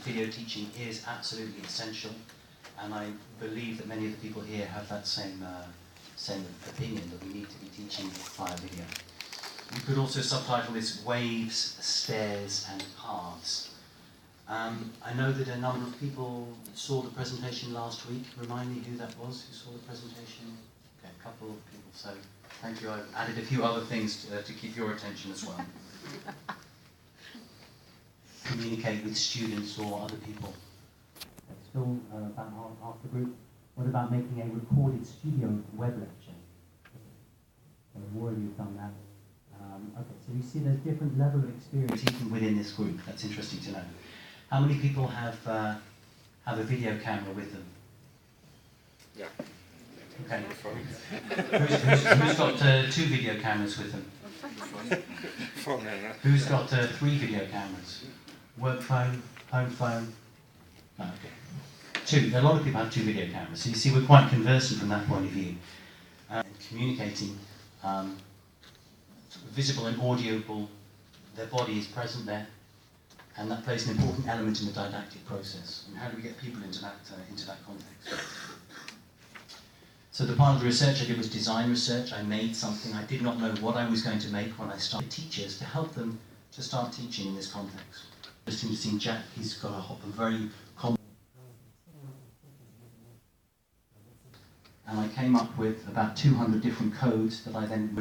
video teaching is absolutely essential, and I believe that many of the people here have that same opinion, that we need to be teaching via video. You could also subtitle this Waves, Stairs and Paths. I know that a number of people saw the presentation last week. Remind me who that was, who saw the presentation? Okay, a couple of people, so thank you. I've added a few other things to keep your attention as well. Communicate with students or other people. Still about half the group. What about making a recorded studio web lecture? So more of you have done that. Okay, so you see there's different level of experience even within this group. That's interesting to know. How many people have a video camera with them? Yeah. Okay. Who's got 2 video cameras with them? Who's got 3 video cameras? Work phone, home phone? No, okay. 2. A lot of people have 2 video cameras. So you see we're quite conversant from that point of view. Communicating, visible and audible, their body is present there, and that plays an important element in the didactic process. And how do we get people into that context? So the part of the research I did was design research. I made something. I did not know what I was going to make when I started teachers to help them to start teaching in this context. Interesting to see Jack, he's got a very common. And I came up with about 200 different codes that I then,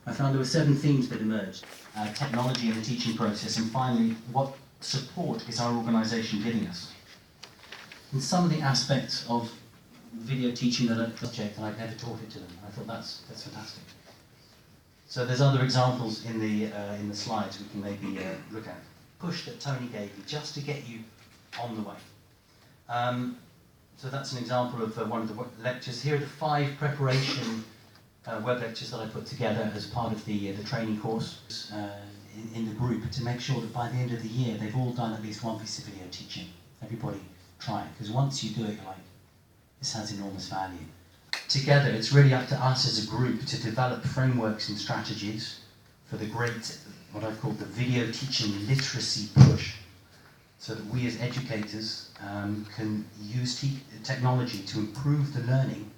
I found there were 7 themes that emerged. Technology in the teaching process, and finally, what support is our organisation giving us? And some of the aspects of video teaching that I project, and I've never taught it to them. I thought that's fantastic. So there's other examples in the slides we can maybe look at. Push that Tony gave you just to get you on the way. So that's an example of one of the lectures. Here are the 5 preparation web lectures that I put together as part of the training course in the group to make sure that by the end of the year they've all done at least one piece of video teaching. Everybody try it, because once you do it, you're like, this has enormous value. Together, it's really up to us as a group to develop frameworks and strategies for the great, what I've called the video teaching literacy push, so that we as educators can use technology to improve the learning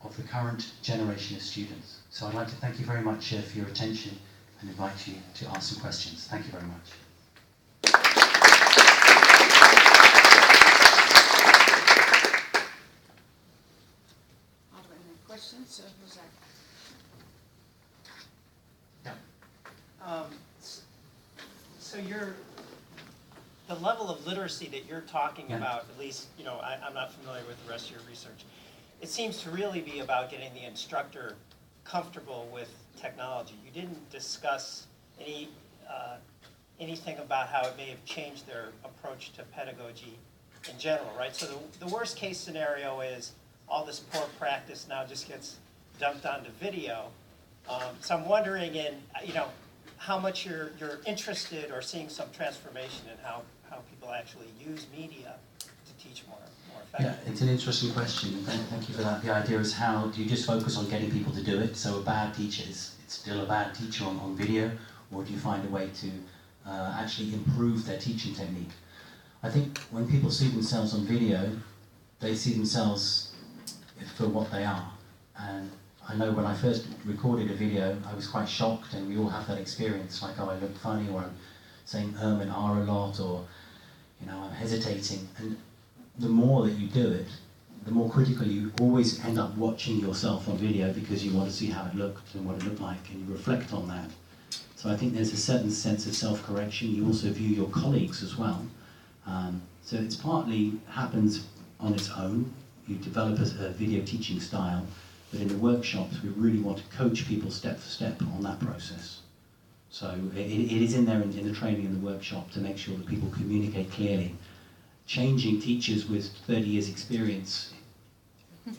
of the current generation of students. So I'd like to thank you very much for your attention and invite you to ask some questions. Thank you very much. Are there any questions? Who's that? Yeah. So the level of literacy that you're talking about, at least, I'm not familiar with the rest of your research. It seems to really be about getting the instructor comfortable with technology. You didn't discuss anything about how it may have changed their approach to pedagogy in general, right? So the worst case scenario is all this poor practice now just gets dumped onto video. So I'm wondering how much you're interested or seeing some transformation in how people actually use media to teach more effectively. Yeah, it's an interesting question. Thank you for that. The idea is, how do you just focus on getting people to do it? So a bad teacher is still a bad teacher on video, or do you find a way to actually improve their teaching technique? I think when people see themselves on video, they see themselves for what they are. And I know when I first recorded a video, I was quite shocked, and we all have that experience, like, oh, I look funny, or I'm saying and a lot, or I'm hesitating. And the more that you do it, the more critical you always end up watching yourself on video, because you want to see how it looked and what it looked like, and you reflect on that. So I think there's a certain sense of self-correction. You also view your colleagues as well. So it's partly happens on its own. You develop a video teaching style, but in the workshops we really want to coach people step for step on that process. So it is in there in the training and the workshop to make sure that people communicate clearly. Changing teachers with 30 years experience,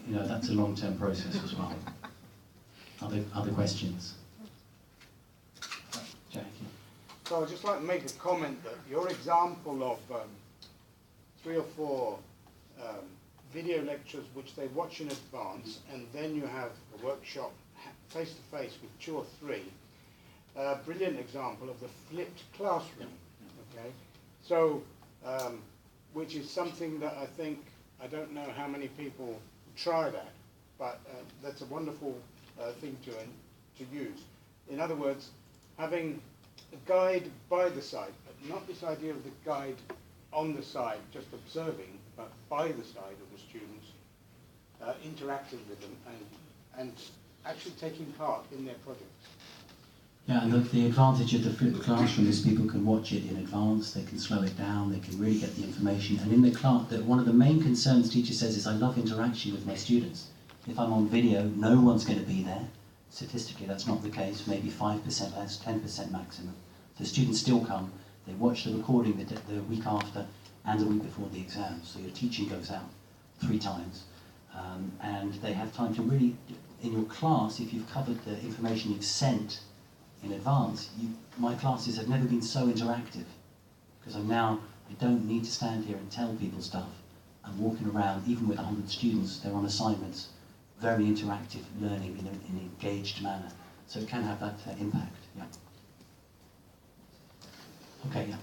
that's a long-term process as well. Other questions? Jackie. So I'd just like to make a comment that your example of 3 or 4 video lectures which they watch in advance, and then you have a workshop face-to-face with 2 or 3, brilliant example of the flipped classroom. Okay, so which is something that I don't know how many people try that, but that's a wonderful thing to use. In other words, having a guide by the side, not this idea of the guide on the side, just observing, but by the side of the students, interacting with them and actually taking part in their projects. Yeah, and the advantage of the flipped classroom is people can watch it in advance, they can slow it down, they can really get the information. And in the class, one of the main concerns teacher says is, I love interaction with my students. If I'm on video, no one's going to be there. Statistically, that's not the case, maybe 5% less, 10% maximum. The students still come, they watch the recording the week after and the week before the exam. So your teaching goes out 3 times. And they have time to really, in your class, if you've covered the information you've sent in advance, my classes have never been so interactive, because I don't need to stand here and tell people stuff. I'm walking around, even with 100 students, they're on assignments, very interactive learning in an engaged manner. So it can have that impact, yeah. Okay, yeah.